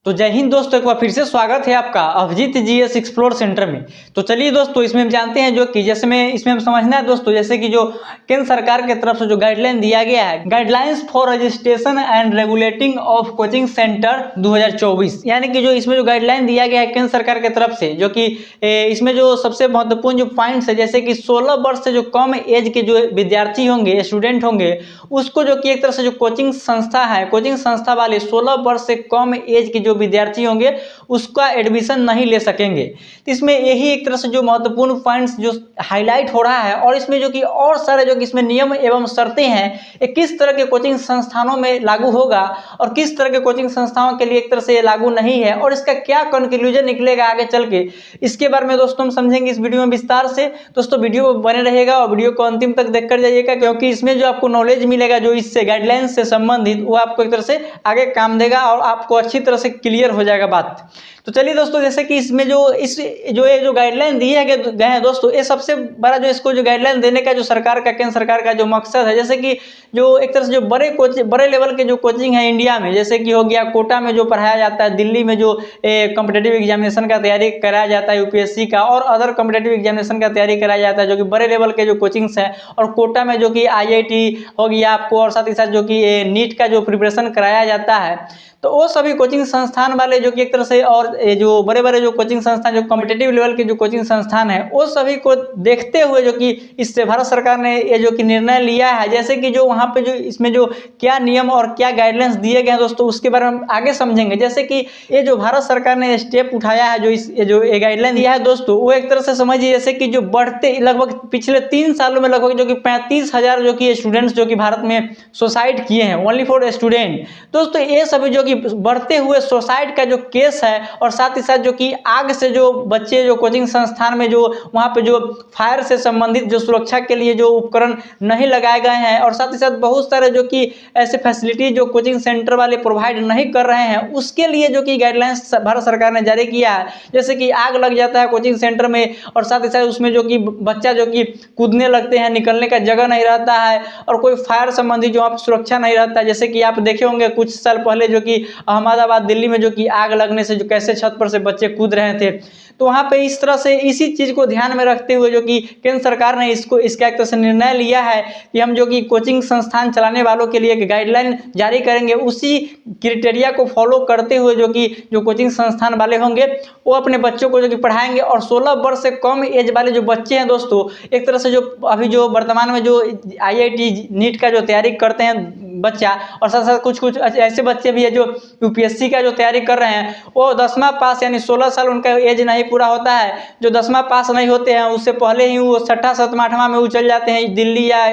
तो जय हिंद दोस्तों, एक बार फिर से स्वागत है आपका अभिजीत जीएस एक्सप्लोर सेंटर में। तो चलिए दोस्तों, इसमें हम जानते हैं जो कि जैसे में इसमें हम समझना है दोस्तों, जैसे कि जो केंद्र सरकार की तरफ से जो गाइडलाइन दिया गया है, guidelines for registration and regulating of coaching centre 2024, यानी कि जो इसमें जो गाइडलाइन दिया गया है केंद्र सरकार की तरफ से, जो कि इसमें जो सबसे महत्वपूर्ण जो पॉइंट्स है, जैसे कि 16 वर्ष से जो कम एज के जो विद्यार्थी होंगे, स्टूडेंट होंगे, उसको जो कि एक तरह से जो कोचिंग संस्था है, कोचिंग संस्था वाले 16 वर्ष से कम एज के जो विद्यार्थी होंगे उसका एडमिशन नहीं ले सकेंगे। तो इसमें यही एक तरह से जो महत्वपूर्ण पॉइंट्स जो हाईलाइट हो रहा है, और इसमें जो कि और सारे जो कि इसमें नियम एवं शर्तें हैं, ये किस तरह के कोचिंग संस्थानों में लागू होगा और किस तरह के कोचिंग संस्थाओं के लिए एक तरह से ये लागू नहीं है, और इसका क्या कंक्लूजन निकलेगा आगे चल के, इसके बारे में दोस्तों हम समझेंगे इस वीडियो में विस्तार से। दोस्तों वीडियो बने रहेगा और वीडियो को अंतिम तक देखकर जाइएगा, क्योंकि इसमें जो आपको नॉलेज मिलेगा जो इससे गाइडलाइन से संबंधित, वो आपको एक तरह से आगे काम देगा और आपको अच्छी तरह से क्लियर हो जाएगा बात। तो चलिए दोस्तों, जैसे कि इसमें ये जो गाइडलाइन दिए गए हैं दोस्तों, ये सबसे बड़ा जो इसको जो गाइडलाइन देने का जो सरकार का, केंद्र सरकार का जो मकसद है, जैसे कि जो एक तरह से जो बड़े लेवल के जो कोचिंग है इंडिया में, जैसे कि हो गया कोटा में जो पढ़ाया जाता है, दिल्ली में जो कॉम्पिटेटिव एग्जामिनेशन का तैयारी कराया जाता है यूपीएससी का, और अदर कॉम्पिटेटिव एग्जामिनेशन का तैयारी कराया जाता है जो कि बड़े लेवल के जो कोचिंग्स हैं, और कोटा में जो कि आईआईटी हो गया आपको, और साथ ही साथ जो कि नीट का जो प्रिपरेशन कराया जाता है, तो वो सभी कोचिंग संस्थान वाले जो कि एक तरह से, और जो बड़े बड़े जो कोचिंग संस्थान, जो कॉम्पिटेटिव लेवल के जो कोचिंग संस्थान है, वो सभी को देखते हुए जो कि इससे भारत सरकार ने ये जो कि निर्णय लिया है, जैसे कि जो वहाँ पे जो इसमें जो क्या नियम और क्या गाइडलाइंस दिए गए हैं दोस्तों, उसके बारे में हम आगे समझेंगे। जैसे कि ये जो भारत सरकार ने स्टेप उठाया है, जो ये गाइडलाइन दिया है दोस्तों, वो एक तरह से समझिए जैसे कि जो बढ़ते लगभग पिछले 3 सालों में लगभग जो कि 35,000 जो कि स्टूडेंट्स जो कि भारत में सुसाइड किए हैं, ओनली फॉर स्टूडेंट। दोस्तों ये सभी जो बढ़ते हुए सुसाइड का जो केस है, और साथ ही साथ जो कि आग से जो बच्चे जो कोचिंग संस्थान में जो वहाँ पे जो फायर से संबंधित जो सुरक्षा के लिए जो उपकरण नहीं लगाए गए हैं, और साथ ही साथ बहुत सारे जो कि ऐसे फैसिलिटी जो कोचिंग सेंटर वाले प्रोवाइड नहीं कर रहे हैं, उसके लिए जो कि गाइडलाइंस भारत सरकार ने जारी किया है। जैसे कि आग लग जाता है कोचिंग सेंटर में, और साथ ही साथ उसमें जो कि बच्चा जो कि कूदने लगते हैं, निकलने का जगह नहीं रहता है, और कोई फायर संबंधी जो आप सुरक्षा नहीं रहता है। जैसे कि आप देखे होंगे कुछ साल पहले जो कि अहमदाबाद, दिल्ली में जो कि आग लगने से जो कैसे छत पर से बच्चे कूद रहे थे, तो वहाँ पे इस तरह से इसी चीज़ को ध्यान में रखते हुए जो कि केंद्र सरकार ने इसका एक तरह से निर्णय लिया है कि हम जो कि कोचिंग संस्थान चलाने वालों के लिए एक गाइडलाइन जारी करेंगे, उसी क्राइटेरिया को फॉलो करते हुए जो कि जो कोचिंग संस्थान वाले होंगे वो अपने बच्चों को जो कि पढ़ाएंगे। और 16 वर्ष से कम एज वाले जो बच्चे हैं दोस्तों, एक तरह से जो अभी जो वर्तमान में जो आईआईटी नीट का जो तैयारी करते हैं बच्चा, और साथ साथ कुछ ऐसे बच्चे भी है जो यूपीएससी का जो तैयारी कर रहे हैं, वो 10वां पास यानी 16 साल उनका एज नहीं पूरा होता है, जो 10वां पास नहीं होते हैं उससे पहले ही वो 6ठा 7वां 8वां में चल जाते हैं दिल्ली या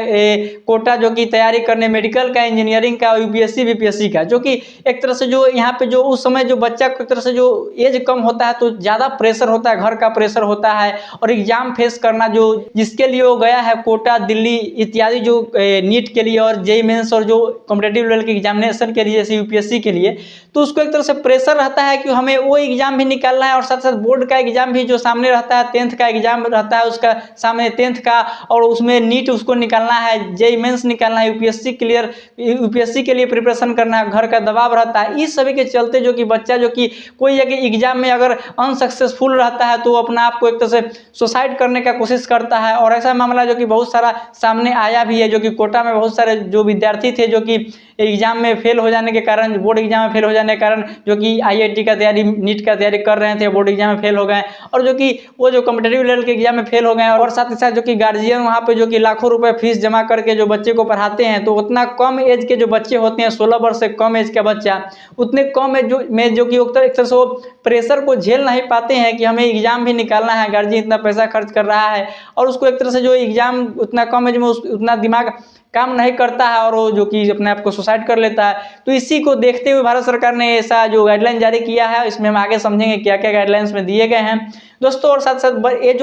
कोटा जो कि तैयारी करने मेडिकल का, इंजीनियरिंग का, यूपीएससी बीपीएससी का, जो कि एक तरह से जो यहाँ पे जो उस समय जो बच्चा को एक तरह से जो एज कम होता है तो ज़्यादा प्रेशर होता है, घर का प्रेशर होता है, और एग्जाम फेस करना जो जिसके लिए वो गया है कोटा, दिल्ली इत्यादि जो नीट के लिए और जेईई मेंस और जो कॉम्पिटेटिव लेवल के एग्जामिनेशन के लिए जैसे यूपीएससी के लिए, तो उसको एक तरह से प्रेशर रहता है कि हमें वो एग्जाम भी निकालना है, और साथ साथ बोर्ड का एग्जाम भी जो सामने रहता है, 10th का एग्जाम रहता है उसका सामने 10th का, और उसमें नीट उसको निकालना है, जेईई मेंस निकालना है, यूपीएससी के लिए प्रिपरेशन करना है, घर का दबाव रहता है। इस सभी के चलते जो कि बच्चा जो कि कोई अगर एग्जाम में अगर अनसक्सेसफुल रहता है तो अपना आप को एक तरह से सुसाइड करने का कोशिश करता है, और ऐसा मामला जो कि बहुत सारा सामने आया भी है, जो कि कोटा में बहुत सारे जो विद्यार्थी थे जो कि एग्जाम में फेल हो जाने के कारण, बोर्ड एग्जाम में फेल हो जाने के कारण जो कि आईआईटी का तैयारी, नीट का तैयारी कर रहे थे, बोर्ड एग्जाम में फेल हो गए, और जो कि वो जो कॉम्पिटेटिव लेवल के एग्जाम में फेल हो गए, और साथ ही साथ जो कि गार्जियन वहाँ पे जो कि लाखों रुपए फीस जमा करके जो बच्चे को पढ़ाते हैं, तो उतना कम एज के जो बच्चे होते हैं, 16 वर्ष से कम एज का बच्चा, उतने कम एज में जो कि एक तरह से वो प्रेशर को झेल नहीं पाते हैं कि हमें एग्जाम भी निकालना है, गार्जियन इतना पैसा खर्च कर रहा है, और उसको एक तरह से जो एग्जाम उतना कम एज में उतना दिमाग काम नहीं करता है, और वो जो कि अपने आप को सुसाइड कर लेता है। तो इसी को देखते हुए भारत सरकार ने ऐसा जो गाइडलाइन जारी किया है, इसमें हम आगे समझेंगे क्या क्या गाइडलाइंस में दिए गए हैं दोस्तों। और साथ साथ ये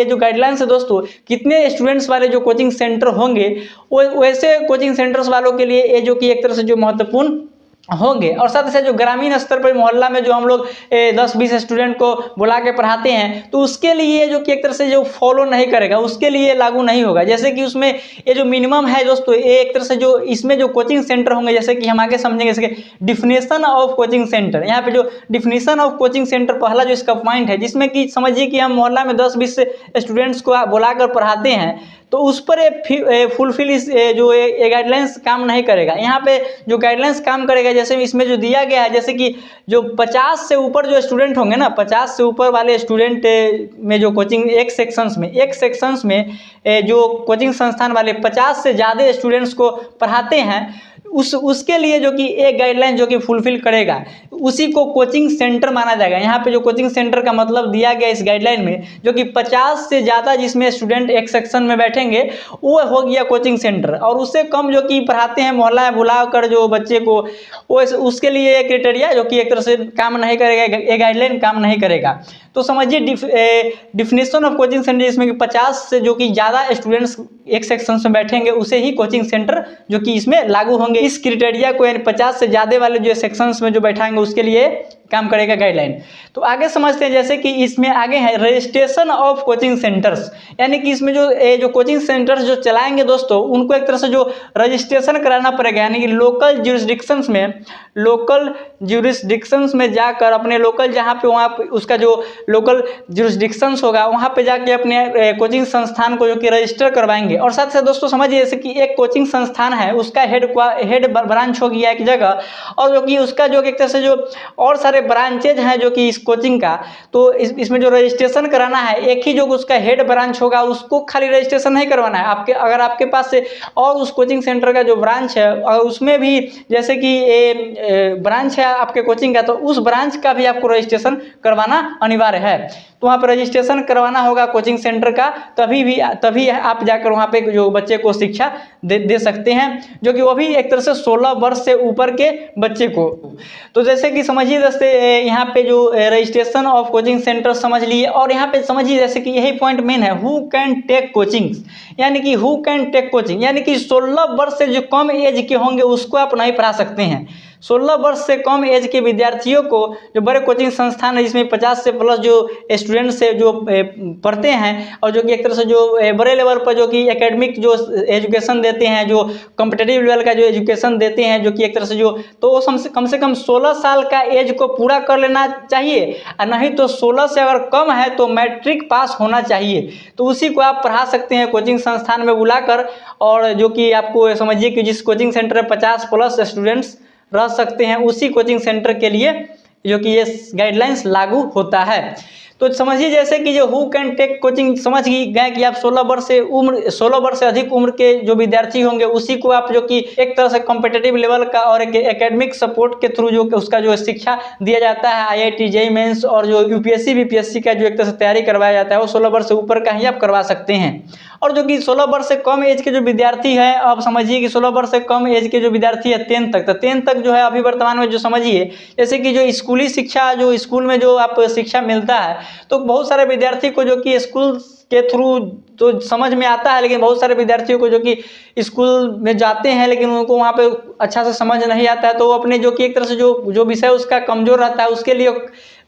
जो गाइडलाइंस है दोस्तों, कितने स्टूडेंट्स वाले जो कोचिंग सेंटर होंगे, वो वैसे कोचिंग सेंटर्स वालों के लिए ये जो कि एक तरह से जो महत्वपूर्ण होंगे। और साथ ही साथ जो ग्रामीण स्तर पर मोहल्ला में जो हम लोग 10-20 स्टूडेंट को बुला के पढ़ाते हैं, तो उसके लिए जो कि एक तरह से जो फॉलो नहीं करेगा उसके लिए लागू नहीं होगा। जैसे कि उसमें ये जो मिनिमम है दोस्तों, ये एक तरह से जो इसमें जो कोचिंग सेंटर होंगे, जैसे कि हम आगे समझेंगे जैसे डिफिनेशन ऑफ कोचिंग सेंटर। यहाँ पे जो डिफिनेशन ऑफ कोचिंग सेंटर पहला जो इसका पॉइंट है, जिसमें कि समझिए कि हम मोहल्ला में 10-20 स्टूडेंट्स को बुलाकर पढ़ाते हैं, तो उस पर फुलफिल इस जो ये गाइडलाइंस काम नहीं करेगा। यहाँ पे जो गाइडलाइंस काम करेगा, जैसे इसमें जो दिया गया है, जैसे कि जो 50 से ऊपर जो स्टूडेंट होंगे ना, 50 से ऊपर वाले स्टूडेंट में जो कोचिंग एक सेक्शंस में जो कोचिंग संस्थान वाले 50 से ज़्यादा स्टूडेंट्स को पढ़ाते हैं, उसके लिए जो कि एक गाइडलाइन जो कि फुलफिल करेगा, उसी को कोचिंग सेंटर माना जाएगा। यहाँ पे जो कोचिंग सेंटर का मतलब दिया गया इस गाइडलाइन में, जो कि 50 से ज़्यादा जिसमें स्टूडेंट एक सेक्शन में बैठेंगे, वो हो गया कोचिंग सेंटर। और उससे कम जो कि पढ़ाते हैं मोहल्ला में बुला कर जो बच्चे को, वो उसके लिए एक क्राइटेरिया जो कि एक तरह से काम नहीं करेगा, ये गाइडलाइन काम नहीं करेगा। तो समझिए डिफिनेशन ऑफ कोचिंग सेंटर, जिसमें कि 50 से जो कि ज़्यादा स्टूडेंट्स एक सेक्शन में बैठेंगे, उसे ही कोचिंग सेंटर जो कि इसमें लागू होंगे। इस क्राइटेरिया को, यानी 50 से ज़्यादा वाले जो सेक्शंस में जो बैठाएंगे उसके लिए काम करेगा गाइडलाइन। तो आगे समझते हैं, जैसे कि इसमें आगे है रजिस्ट्रेशन ऑफ कोचिंग सेंटर्स, यानी कि इसमें जो कोचिंग सेंटर्स जो चलाएंगे दोस्तों, उनको एक तरह से जो रजिस्ट्रेशन कराना पड़ेगा, यानी कि लोकल ज्यूरिसडिक्शंस में जाकर अपने लोकल जहाँ पे वहाँ पे उसका जो लोकल ज्यूरिसडिक्शंस होगा, वहाँ पे जाके अपने कोचिंग संस्थान को जो कि रजिस्टर करवाएंगे। और साथ साथ दोस्तों समझिए, जैसे कि एक कोचिंग संस्थान है, उसका हेड ब्रांच हो गया एक जगह, और जो कि उसका जो एक तरह से जो और सारे ब्रांचेज हैं जो कि इस कोचिंग का, तो इसमें जो रजिस्ट्रेशन कराना है, एक ही जो उसका हेड ब्रांच होगा उसको खाली रजिस्ट्रेशन नहीं करवाना है। अगर आपके पास से और उस कोचिंग सेंटर का जो ब्रांच है, और उसमें भी जैसे कि ब्रांच है आपके कोचिंग का, तो उस ब्रांच का भी आपको रजिस्ट्रेशन करवाना अनिवार्य है। तो वहाँ पर रजिस्ट्रेशन करवाना होगा कोचिंग सेंटर का, तभी आप जाकर वहाँ पे जो बच्चे को शिक्षा दे सकते हैं, जो कि वो भी एक तरह से 16 वर्ष से ऊपर के बच्चे को। तो जैसे कि समझिए दोस्तों, यहाँ पे जो रजिस्ट्रेशन ऑफ कोचिंग सेंटर समझ लिए, और यहाँ पे समझिए जैसे कि यही पॉइंट मेन है, हु कैन टेक कोचिंग, यानी कि हु कैन टेक कोचिंग, यानी कि 16 वर्ष से जो कम एज के होंगे उसको आप नहीं पढ़ा सकते हैं। 16 वर्ष से कम एज के विद्यार्थियों को जो बड़े कोचिंग संस्थान है, जिसमें 50 से प्लस जो स्टूडेंट्स है जो पढ़ते हैं, और जो कि एक तरह से जो बड़े लेवल पर जो कि एकेडमिक जो एजुकेशन देते हैं, जो कॉम्पिटिटिव लेवल का जो एजुकेशन देते हैं, जो कि एक तरह से जो, तो वो कम से कम 16 साल का एज को पूरा कर लेना चाहिए, और नहीं तो 16 से अगर कम है तो मैट्रिक पास होना चाहिए। तो उसी को आप पढ़ा सकते हैं कोचिंग संस्थान में बुलाकर, और जो कि आपको समझिए कि जिस कोचिंग सेंटर में 50 प्लस स्टूडेंट्स रह सकते हैं, उसी कोचिंग सेंटर के लिए जो कि ये गाइडलाइंस लागू होता है। तो समझिए जैसे कि जो हु कैन टेक कोचिंग समझ गए कि आप 16 वर्ष से अधिक उम्र के जो विद्यार्थी होंगे, उसी को आप जो कि एक तरह से कॉम्पिटिटिव लेवल का और एक एकेडमिक सपोर्ट के थ्रू जो उसका जो शिक्षा दिया जाता है, IIT JEE मेंस और जो UPSC BPSC का जो एक तरह से तैयारी करवाया जाता है, वो 16 वर्ष से ऊपर का ही आप करवा सकते हैं। और जो कि 16 वर्ष से कम एज के जो विद्यार्थी हैं, आप समझिए कि 16 वर्ष से कम एज के जो विद्यार्थी है 10 तक, तो 10 तक जो है अभी वर्तमान में जो समझिए, जैसे कि जो स्कूली शिक्षा, जो स्कूल में जो आप शिक्षा मिलता है, तो बहुत सारे विद्यार्थी को जो कि स्कूल के थ्रू तो समझ में आता है, लेकिन बहुत सारे विद्यार्थियों को जो कि स्कूल में जाते हैं लेकिन उनको वहाँ पे अच्छा से समझ नहीं आता है, तो वो अपने जो कि एक तरह से जो विषय उसका कमज़ोर रहता है, उसके लिए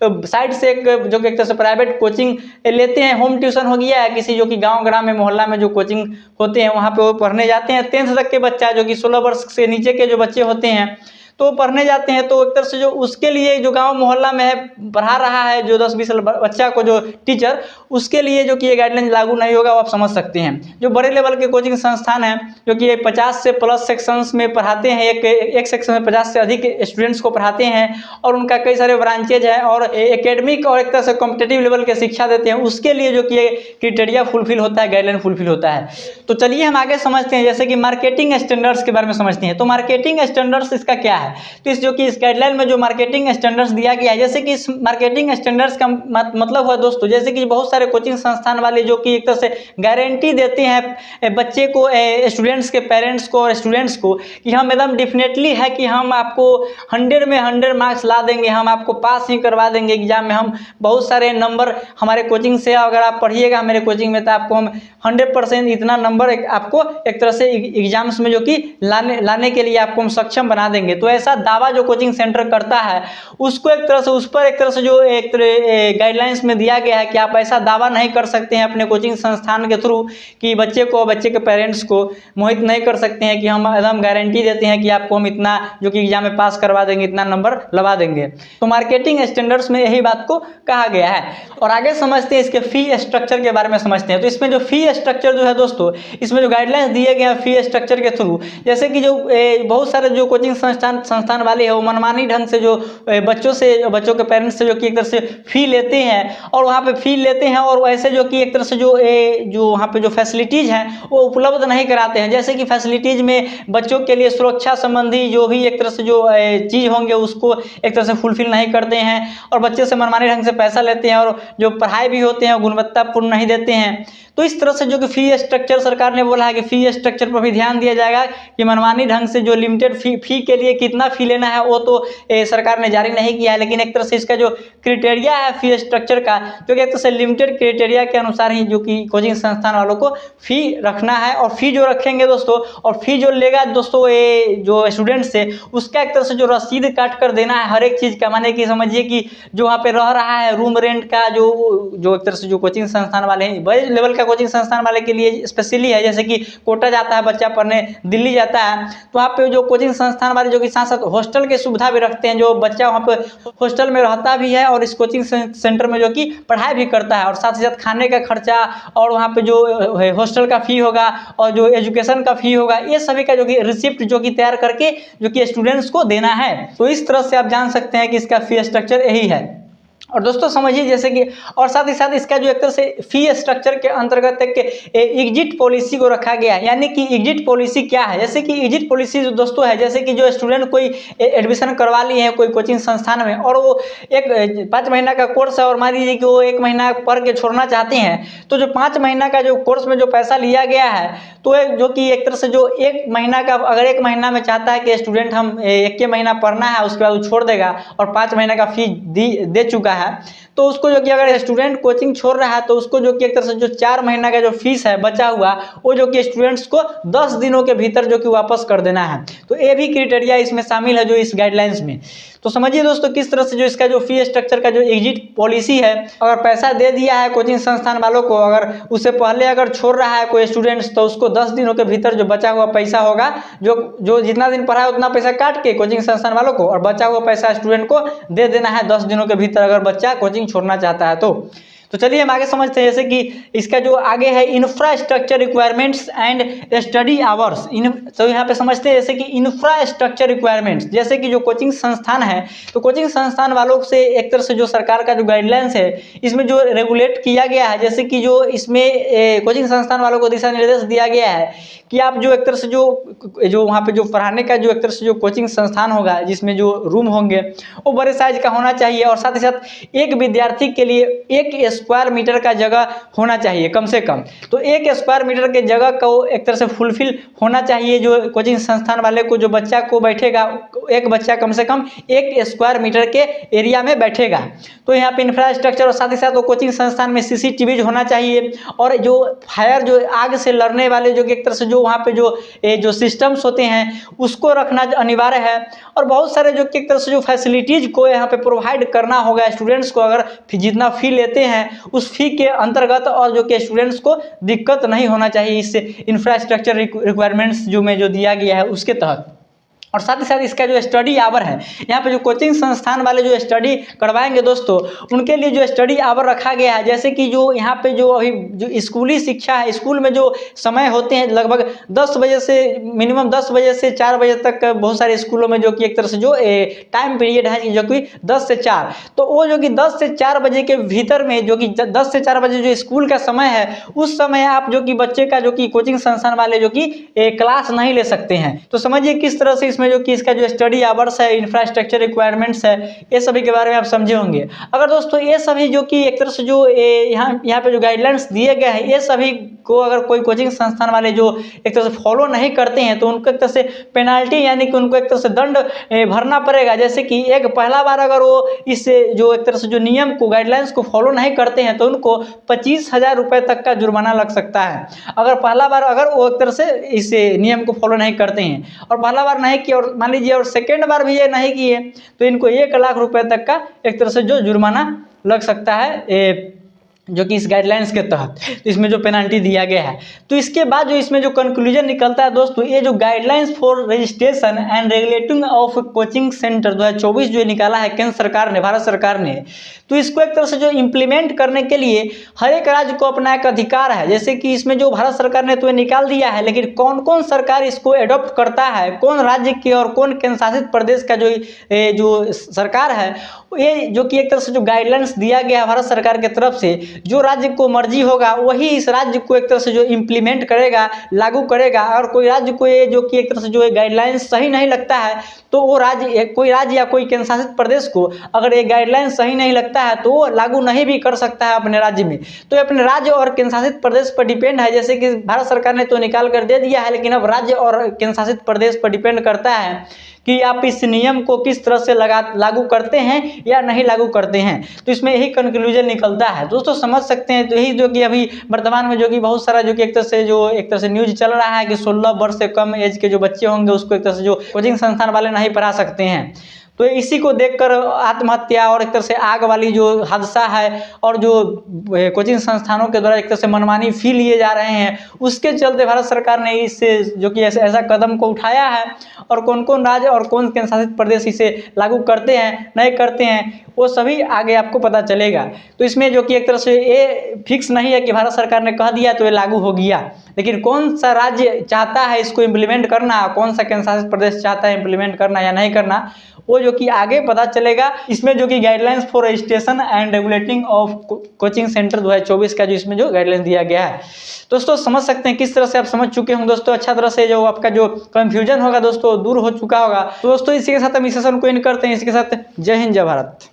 साइड से एक जो कि एक तरह से प्राइवेट कोचिंग लेते हैं। होम ट्यूशन हो गया है, किसी जो कि गांव ग्राम में मोहल्ला में जो कोचिंग होते हैं वहाँ पे वो पढ़ने जाते हैं। 10th तक के बच्चा जो कि 16 वर्ष से नीचे के जो बच्चे होते हैं तो पढ़ने जाते हैं, तो एक तरह से जो उसके लिए जो गांव मोहल्ला में है पढ़ा रहा है जो 10-20 बच्चा को जो टीचर, उसके लिए जो कि ये गाइडलाइन लागू नहीं होगा, वो आप समझ सकते हैं। जो बड़े लेवल के कोचिंग संस्थान हैं जो कि 50 से प्लस सेक्शंस में पढ़ाते हैं, एक सेक्शन में 50 से अधिक स्टूडेंट्स को पढ़ाते हैं, और उनका कई सारे ब्रांचेज हैं और एकेडमिक और एक तरह से कॉम्पिटिटिव लेवल के शिक्षा देते हैं, उसके लिए जो कि ये क्राइटेरिया फुलफिल होता है, गाइडलाइन फुलफिल होता है। तो चलिए हम आगे समझते हैं, जैसे कि मार्केटिंग स्टैंडर्ड्स के बारे में समझते हैं। तो मार्केटिंग स्टैंडर्ड्स इसका क्या है, तो इस जो कि इस गाइडलाइन में जो मार्केटिंग स्टैंडर्ड्स दिया गया है, जैसे कि इस मार्केटिंग स्टैंडर्ड्स का मतलब हुआ दोस्तों, जैसे कि बहुत सारे कोचिंग संस्थान वाले जो कि एक तरह से गारंटी देते हैं बच्चे को, स्टूडेंट्स के पेरेंट्स को और स्टूडेंट्स को, कि हम एकदम डेफिनेटली है कि हम आपको 100 में 100 मार्क्स ला देंगे, हम आपको पास ही करवा देंगे एग्जाम में, हम बहुत सारे नंबर हमारे कोचिंग से अगर आप पढ़िएगा मेरे कोचिंग में तो आपको हम 100% इतना नंबर आपको एक तरह से एग्जाम्स में जो कि लाने के लिए आपको हम सक्षम बना देंगे। तो ऐसा दावा जो कोचिंग सेंटर करता है उसको एक तरह से उस पर एक तरह से जो एक गाइडलाइंस में दिया गया है कि आप ऐसा दावा नहीं कर सकते हैं अपने कोचिंग संस्थान के थ्रू कि बच्चे के पेरेंट्स को मोहित नहीं कर सकते हैं कि हम एकदम गारंटी देते हैं कि आपको हम इतना जो कि एग्जाम में पास करवा देंगे, इतना नंबर लगा देंगे। तो मार्केटिंग स्टैंडर्ड्स में यही बात को कहा गया है। और आगे समझते हैं इसके फी स्ट्रक्चर के बारे में समझते हैं। तो इसमें जो फी स्ट्रक्चर जो है दोस्तों, इसमें जो गाइडलाइंस दिए गए हैं फी स्ट्रक्चर के थ्रू, जैसे कि जो बहुत सारे जो कोचिंग संस्थान वाले हैं वो मनमानी ढंग से जो बच्चों के पेरेंट्स से जो कि एक तरह से फी लेते हैं और वहाँ पे फी लेते हैं और वैसे जो कि एक तरह से जो वहाँ पे जो फैसिलिटीज़ हैं वो उपलब्ध नहीं कराते हैं। जैसे कि फैसिलिटीज़ में बच्चों के लिए सुरक्षा संबंधी जो भी एक तरह से जो चीज़ होंगे उसको एक तरह से फुलफिल नहीं करते हैं और बच्चे से मनमानी ढंग से पैसा लेते हैं और जो पढ़ाई भी होते हैं गुणवत्तापूर्ण नहीं देते हैं। तो इस तरह से जो कि फी स्ट्रक्चर सरकार ने बोला है कि फी स्ट्रक्चर पर भी ध्यान दिया जाएगा कि मनमानी ढंग से जो लिमिटेड फी के लिए कितना फी लेना है वो तो सरकार ने जारी नहीं किया है, लेकिन एक तरह से इसका जो क्राइटेरिया है फी स्ट्रक्चर का जो कि एक तरह से लिमिटेड क्राइटेरिया के अनुसार ही जो कि कोचिंग संस्थान वालों को फी रखना है। और फी जो रखेंगे दोस्तों और फी जो लेगा दोस्तों ये जो स्टूडेंट से उसका एक तरह से जो रसीद काट कर देना है हर एक चीज़ का। माने कि समझिए कि जो वहाँ पे रह रहा है रूम रेंट का जो एक तरह से जो कोचिंग संस्थान वाले हैं बड़े लेवल का कोचिंग संस्थान वाले के लिए स्पेशली है, जैसे कि कोटा जाता है बच्चा पढ़ने दिल्ली जाता है तो वहाँ पे जो कोचिंग संस्थान वाले जो कि साथ साथ हॉस्टल की सुविधा भी रखते हैं, जो बच्चा वहाँ पे हॉस्टल में रहता भी है और इस कोचिंग सेंटर में जो कि पढ़ाई भी करता है और साथ ही साथ खाने का खर्चा और वहाँ पे जो हॉस्टल का फी होगा और जो एजुकेशन का फी होगा ये सभी का जो कि रिसिप्ट जो कि तैयार करके जो कि स्टूडेंट्स को देना है। तो इस तरह से आप जान सकते हैं कि इसका फी स्ट्रक्चर यही है। और दोस्तों समझिए जैसे कि और साथ ही साथ इसका जो एक तरह से फी स्ट्रक्चर के अंतर्गत एक एग्जिट पॉलिसी को रखा गया है। यानी कि एग्जिट पॉलिसी क्या है, जैसे कि एग्जिट पॉलिसी जो दोस्तों है जैसे कि जो स्टूडेंट कोई एडमिशन करवा लिए हैं कोई कोचिंग संस्थान में और वो एक 5 महीना का कोर्स है और मान लीजिए कि वो 1 महीना पढ़ के छोड़ना चाहते हैं तो जो 5 महीना का जो कोर्स में जो पैसा लिया गया है तो जो कि एक तरह से जो 1 महीना का अगर 1 महीना में चाहता है कि स्टूडेंट हम 1 महीना पढ़ना है उसके बाद वो छोड़ देगा और 5 महीने का फी दे चुका है तो उसको जो कि अगर स्टूडेंट कोचिंग छोड़ रहा है तो उसको जो कि एक तरह से जो 4 महीना का जो फीस है बचा हुआ वो जो कि स्टूडेंट्स को 10 दिनों के भीतर जो कि वापस कर देना है। तो ये भी क्राइटेरिया इसमें शामिल है जो इस गाइडलाइंस में। तो समझिए दोस्तों किस तरह से जो इसका जो फी स्ट्रक्चर का जो एग्जिट पॉलिसी है, अगर पैसा दे दिया है कोचिंग संस्थान वालों को, अगर उससे पहले अगर छोड़ रहा है कोई स्टूडेंट्स तो उसको 10 दिनों के भीतर जो बचा हुआ पैसा होगा जो जितना दिन पढ़ा है उतना पैसा काट के कोचिंग संस्थान वालों को और बचा हुआ पैसा स्टूडेंट को दे देना है 10 दिनों के भीतर अगर बच्चा कोचिंग छोड़ना चाहता है। तो चलिए हम आगे समझते हैं जैसे कि इसका जो आगे है infrastructure requirements and study hours. तो यहाँ पे समझते हैं जैसे कि इंफ्रास्ट्रक्चर रिक्वायरमेंट्स, जैसे कि जो कोचिंग संस्थान है तो कोचिंग संस्थान वालों से एक तरह से जो सरकार का जो गाइडलाइंस है इसमें जो रेगुलेट किया गया है, जैसे कि जो इसमें कोचिंग संस्थान वालों को दिशा निर्देश दिया गया है कि आप जो एक तरह से जो वहाँ पे जो पढ़ाने का जो एक तरह से जो कोचिंग संस्थान होगा जिसमें जो रूम होंगे वो बड़े साइज का होना चाहिए और साथ ही साथ एक विद्यार्थी के लिए 1 स्क्वायर मीटर का जगह होना चाहिए कम से कम। तो 1 स्क्वायर मीटर के जगह को एक तरह से फुलफिल होना चाहिए जो कोचिंग संस्थान वाले को, जो बच्चा को बैठेगा एक बच्चा कम से कम 1 स्क्वायर मीटर के एरिया में बैठेगा। तो यहाँ पे इंफ्रास्ट्रक्चर और साथ ही साथ वो कोचिंग संस्थान में CCTV होना चाहिए और जो फायर जो आग से लड़ने वाले जो एक तरह से जो वहाँ पे जो सिस्टम्स होते हैं उसको रखना अनिवार्य है और बहुत सारे जो एक तरह से जो फैसिलिटीज़ को यहाँ पे प्रोवाइड करना होगा स्टूडेंट्स को, अगर जितना फ़ी लेते हैं उस फी के अंतर्गत और जो कि स्टूडेंट्स को दिक्कत नहीं होना चाहिए इस इंफ्रास्ट्रक्चर रिक्वायरमेंट्स जो में जो दिया गया है उसके तहत। और साथ ही साथ इसका जो स्टडी आवर है, यहाँ पे जो कोचिंग संस्थान वाले जो स्टडी करवाएंगे दोस्तों उनके लिए जो स्टडी आवर रखा गया है, जैसे कि जो यहाँ पे जो अभी जो स्कूली शिक्षा है स्कूल में जो समय होते हैं लगभग 10 बजे से मिनिमम 10 बजे से 4 बजे तक बहुत सारे स्कूलों में जो कि एक तरह से जो टाइम पीरियड है जो कि 10 से 4, तो वो जो कि 10 से 4 बजे के भीतर में जो कि 10 से 4 बजे जो स्कूल का समय है उस समय आप जो कि बच्चे का जो कि कोचिंग संस्थान वाले जो कि क्लास नहीं ले सकते हैं। तो समझिए किस तरह से में जो कि इसका जो स्टडी आवर्स है, इंफ्रास्ट्रक्चर रिक्वायरमेंट्स है, ये सभी के बारे में आप समझे होंगे। अगर दोस्तों ये सभी जो कि एक तरह से जो यहाँ पे जो गाइडलाइंस दिए गए हैं ये सभी को अगर कोई कोचिंग संस्थान वाले जो एक तरह से फॉलो नहीं करते हैं तो उनको एक तरह से पेनाल्टी यानी कि उनको एक तरह से दंड भरना पड़ेगा। जैसे कि एक पहला बार अगर वो इस जो एक तरह से जो नियम को गाइडलाइंस को फॉलो नहीं करते हैं तो उनको 25,000 रुपये तक का जुर्माना लग सकता है। अगर पहला बार अगर वो एक तरह से इस नियम को फॉलो नहीं करते हैं और पहला बार नहीं किया और मान लीजिए और सेकेंड बार भी ये नहीं किए तो इनको 1,00,000 रुपये तक का एक तरह से जो जुर्माना लग सकता है जो कि इस गाइडलाइंस के तहत तो इसमें जो पेनल्टी दिया गया है। तो इसके बाद जो इसमें जो कंक्लूजन निकलता है दोस्तों, ये जो guidelines for registration and regulating of coaching centre 2024 जो निकाला है केंद्र सरकार ने, भारत सरकार ने, तो इसको एक तरह से जो इम्प्लीमेंट करने के लिए हर एक राज्य को अपना एक अधिकार है। जैसे कि इसमें जो भारत सरकार ने तो ये निकाल दिया है, लेकिन कौन कौन सरकार इसको एडॉप्ट करता है, कौन राज्य के और कौन केंद्र शासित प्रदेश का जो सरकार है, ये जो कि एक तरह से जो गाइडलाइंस दिया गया है भारत सरकार की तरफ से, जो राज्य को मर्जी होगा वही इस राज्य को एक तरह से जो इम्प्लीमेंट करेगा, लागू करेगा। और कोई राज्य को ये जो कि एक तरह से जो गाइडलाइंस सही नहीं लगता है तो वो राज्य, कोई राज्य या कोई केंद्र शासित प्रदेश को अगर ये गाइडलाइंस सही नहीं लगता है तो वो लागू नहीं भी कर सकता है अपने राज्य में। तो ये अपने राज्य और केंद्र शासित प्रदेश पर डिपेंड है। जैसे कि भारत सरकार ने तो निकाल कर दे दिया है, लेकिन अब राज्य और केंद्र शासित प्रदेश पर डिपेंड करता है कि आप इस नियम को किस तरह से लागू करते हैं या नहीं लागू करते हैं। तो इसमें यही कंक्लूजन निकलता है दोस्तों, समझ सकते हैं। तो यही जो कि अभी वर्तमान में जो कि बहुत सारा जो कि एक तरह से न्यूज चल रहा है कि 16 वर्ष से कम एज के जो बच्चे होंगे उसको एक तरह से जो कोचिंग संस्थान वाले नहीं पढ़ा सकते हैं। तो इसी को देखकर आत्महत्या और एक तरह से आग वाली जो हादसा है और जो कोचिंग संस्थानों के द्वारा एक तरह से मनमानी फी लिए जा रहे हैं, उसके चलते भारत सरकार ने इससे जो कि ऐसा कदम को उठाया है। और कौन कौन राज्य और कौन केंद्र शासित प्रदेश इसे लागू करते हैं नहीं करते हैं वो सभी आगे आपको पता चलेगा। तो इसमें जो कि एक तरह से ये फिक्स नहीं है कि भारत सरकार ने कह दिया तो ये लागू हो गया, लेकिन कौन सा राज्य चाहता है इसको इम्प्लीमेंट करना, कौन सा केंद्र शासित प्रदेश चाहता है इम्प्लीमेंट करना या नहीं करना, वो जो कि आगे पता चलेगा। इसमें जो कि guidelines for registration and regulating of coaching centre 2024 का जो इसमें जो गाइडलाइन दिया गया है दोस्तों, समझ सकते हैं किस तरह से आप समझ चुके होंगे दोस्तों। अच्छा तरह से जो आपका जो कंफ्यूजन होगा दोस्तों दूर हो चुका होगा। तो दोस्तों इसी के साथ हम इस सेशन को एंड करते हैं। इसी के साथ जय हिंद जय भारत।